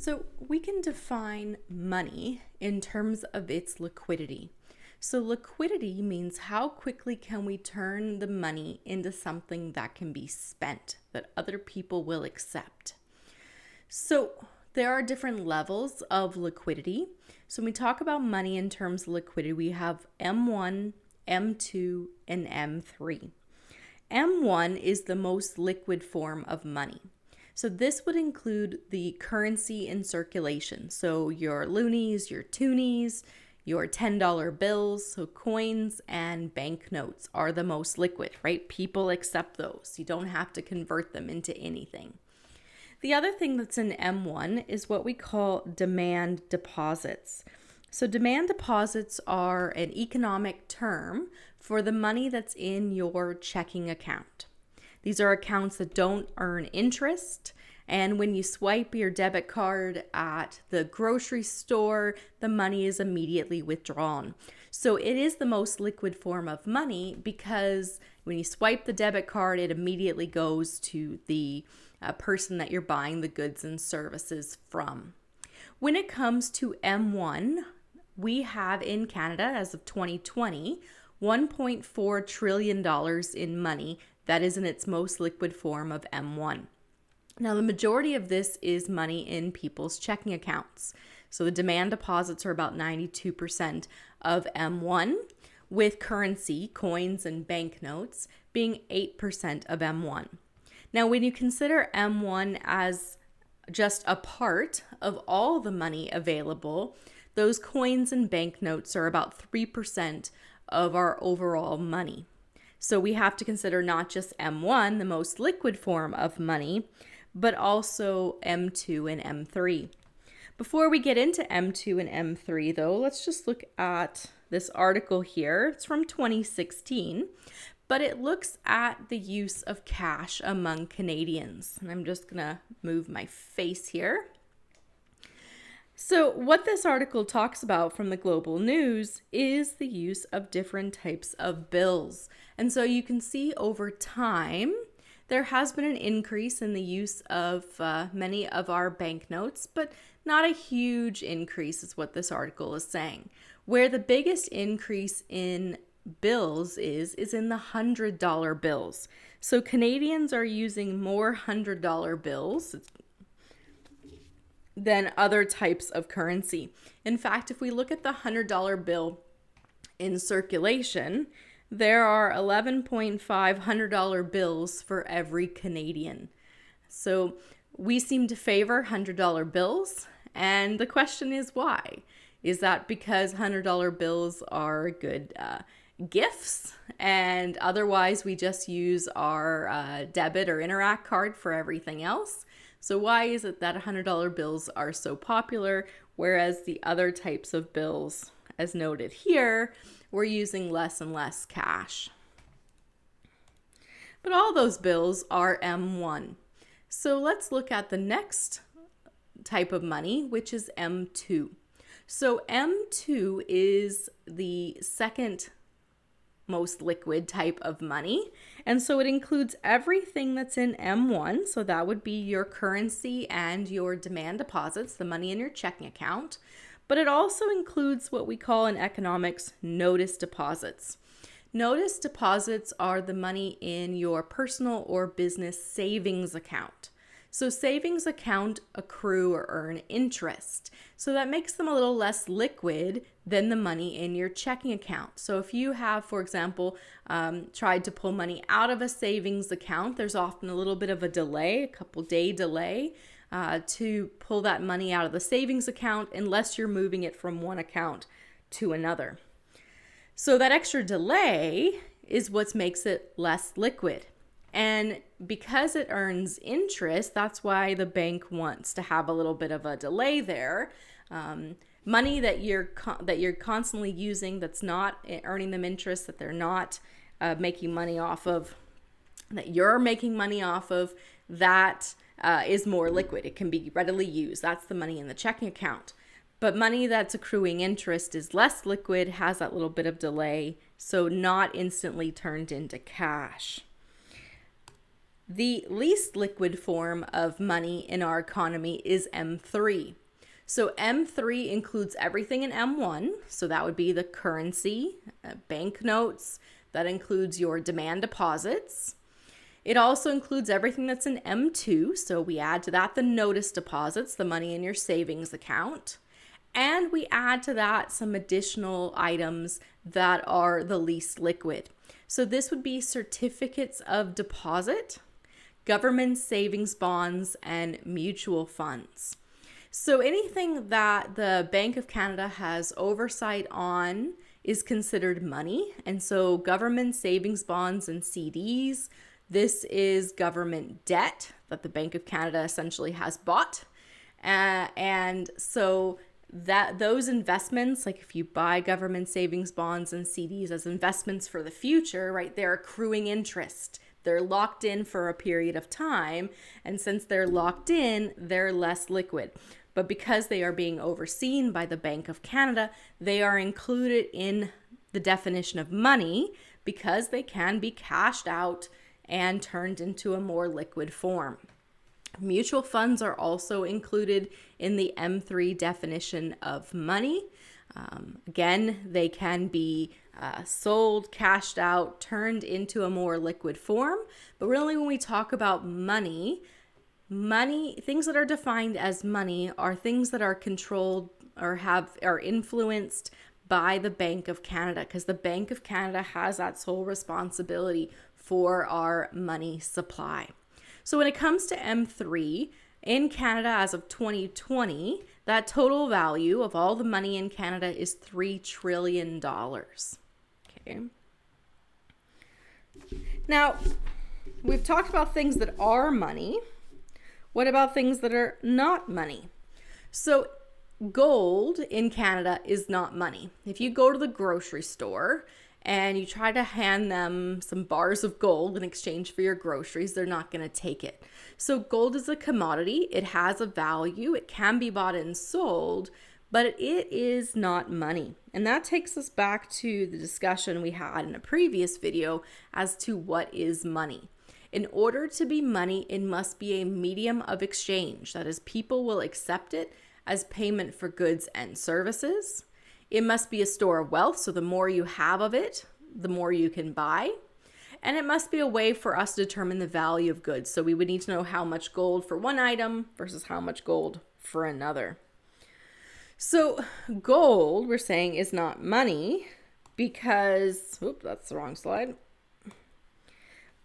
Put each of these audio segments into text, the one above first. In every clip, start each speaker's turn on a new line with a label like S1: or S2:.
S1: So we can define money in terms of its liquidity. So liquidity means how quickly can we turn the money into something that can be spent, that other people will accept. So there are different levels of liquidity. So when we talk about money in terms of liquidity, we have M1, M2, and M3. M1 is the most liquid form of money. So this would include the currency in circulation. So your loonies, your toonies, your $10 bills, so coins and banknotes are the most liquid, right? People accept those. You don't have to convert them into anything. The other thing that's in M1 is what we call demand deposits. So demand deposits are an economic term for the money that's in your checking account. These are accounts that don't earn interest, and when you swipe your debit card at the grocery store, the money is immediately withdrawn. So it is the most liquid form of money because when you swipe the debit card, it immediately goes to the person that you're buying the goods and services from. When it comes to M1, we have in Canada, as of 2020, $1.4 trillion in money that is in its most liquid form of M1. Now, the majority of this is money in people's checking accounts. So the demand deposits are about 92% of M1, with currency, coins, and banknotes being 8% of M1. Now, when you consider M1 as just a part of all the money available, those coins and banknotes are about 3% of our overall money. So we have to consider not just M1, the most liquid form of money, but also M2 and M3. Before we get into M2 and M3, though, let's just look at this article here. It's from 2016, but it looks at the use of cash among Canadians. And I'm just going to move my face here. So what this article talks about from the Global News is the use of different types of bills. And so you can see over time, there has been an increase in the use of many of our banknotes, but not a huge increase is what this article is saying. Where the biggest increase in bills is in the $100 bills. So Canadians are using more $100 bills than other types of currency. In fact, if we look at the $100 bill in circulation, there are 11.5 $100 bills for every Canadian. So we seem to favor $100 bills, and the question is why? Is that because $100 bills are good gifts, and otherwise we just use our debit or Interac card for everything else? So why is it that $100 bills are so popular, whereas the other types of bills, as noted here, we're using less and less cash? But all those bills are M1. So let's look at the next type of money, which is M2. So M2 is the second most liquid type of money. And so it includes everything that's in M1. So that would be your currency and your demand deposits, the money in your checking account. But it also includes what we call in economics notice deposits. Notice deposits are the money in your personal or business savings account. So savings account accrue or earn interest. So that makes them a little less liquid than the money in your checking account. So if you have, for example, tried to pull money out of a savings account, there's often a little bit of a delay, a couple day delay to pull that money out of the savings account unless you're moving it from one account to another. So that extra delay is what makes it less liquid. And because it earns interest, that's why the bank wants to have a little bit of a delay there. Money that you're constantly using that's not earning them interest, that they're not making money off of, that you're making money off of, that is more liquid. It can be readily used. That's the money in the checking account. But money that's accruing interest is less liquid, has that little bit of delay, so not instantly turned into cash. The least liquid form of money in our economy is M3. So M3 includes everything in M1. So that would be the currency, banknotes. That includes your demand deposits. It also includes everything that's in M2. So we add to that the notice deposits, the money in your savings account. And we add to that some additional items that are the least liquid. So this would be certificates of deposit, government savings bonds, and mutual funds. So anything that the Bank of Canada has oversight on is considered money. And so government savings bonds and CDs, this is government debt that the Bank of Canada essentially has bought. And so that those investments, like if you buy government savings bonds and CDs as investments for the future, right, they're accruing interest. They're locked in for a period of time. And since they're locked in, they're less liquid. But because they are being overseen by the Bank of Canada, they are included in the definition of money because they can be cashed out and turned into a more liquid form. Mutual funds are also included in the M3 definition of money. Again, they can be sold, cashed out, turned into a more liquid form. But really, when we talk about money, things that are defined as money are things that are controlled or are influenced by the Bank of Canada, because the Bank of Canada has that sole responsibility for our money supply. So when it comes to M3, in Canada as of 2020, that total value of all the money in Canada is $3 trillion. Okay. Now, we've talked about things that are money. What about things that are not money? So gold in Canada is not money. If you go to the grocery store and you try to hand them some bars of gold in exchange for your groceries, they're not going to take it. So gold is a commodity. It has a value. It can be bought and sold, but it is not money. And that takes us back to the discussion we had in a previous video as to what is money. In order to be money, it must be a medium of exchange. That is, people will accept it as payment for goods and services. It must be a store of wealth, so the more you have of it, the more you can buy. And it must be a way for us to determine the value of goods. So we would need to know how much gold for one item versus how much gold for another. So gold, we're saying, is not money because, that's the wrong slide.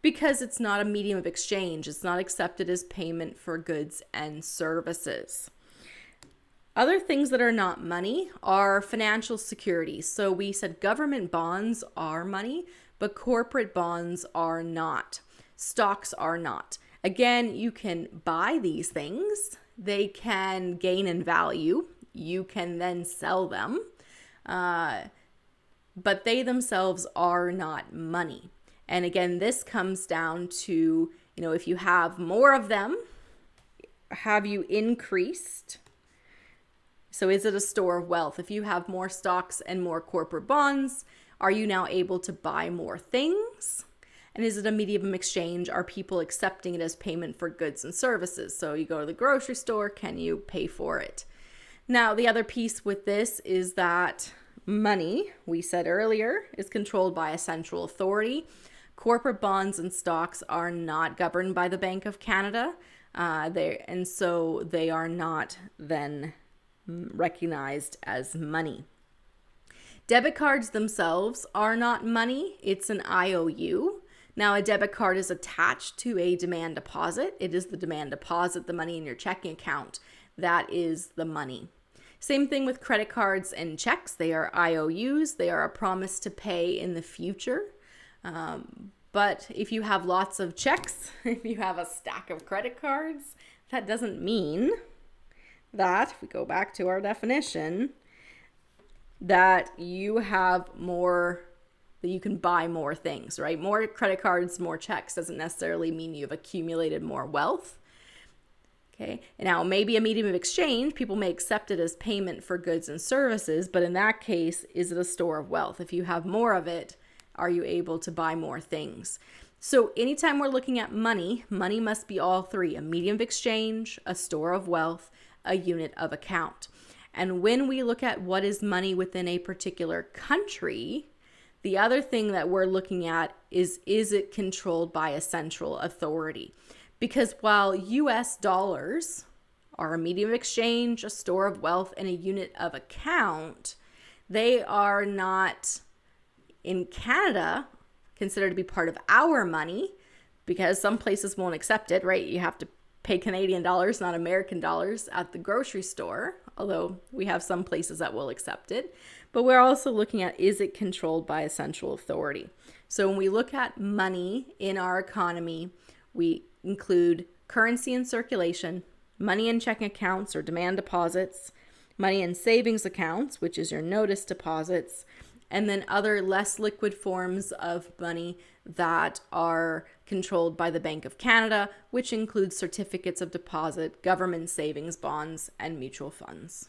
S1: Because it's not a medium of exchange. It's not accepted as payment for goods and services. Other things that are not money are financial securities. So we said government bonds are money, but corporate bonds are not. Stocks are not. Again, you can buy these things. They can gain in value. You can then sell them. But they themselves are not money. And again, this comes down to, if you have more of them, have you increased? So is it a store of wealth? If you have more stocks and more corporate bonds, are you now able to buy more things? And is it a medium of exchange? Are people accepting it as payment for goods and services? So you go to the grocery store, can you pay for it? Now, the other piece with this is that money, we said earlier, is controlled by a central authority. Corporate bonds and stocks are not governed by the Bank of Canada, and so they are not then recognized as money. Debit cards themselves are not money. It's an IOU. Now, a debit card is attached to a demand deposit. It is the demand deposit, the money in your checking account. That is the money. Same thing with credit cards and checks. They are IOUs. They are a promise to pay in the future. But if you have lots of checks, if you have a stack of credit cards, that doesn't mean that, if we go back to our definition, that you have more, that you can buy more things, right? More credit cards, more checks doesn't necessarily mean you've accumulated more wealth. Okay. And now maybe a medium of exchange, people may accept it as payment for goods and services, but in that case, is it a store of wealth? If you have more of it, are you able to buy more things? So anytime we're looking at money, money must be all three: a medium of exchange, a store of wealth, a unit of account. And when we look at what is money within a particular country, the other thing that we're looking at is it controlled by a central authority? Because while US dollars are a medium of exchange, a store of wealth, and a unit of account, they are not in Canada considered to be part of our money, because some places won't accept it, right? You have to pay Canadian dollars, not American dollars, at the grocery store, although we have some places that will accept it. But we're also looking at, is it controlled by a central authority? So when we look at money in our economy, we include currency in circulation, money in checking accounts or demand deposits, money in savings accounts, which is your notice deposits, and then other less liquid forms of money that are controlled by the Bank of Canada, which includes certificates of deposit, government savings bonds, and mutual funds.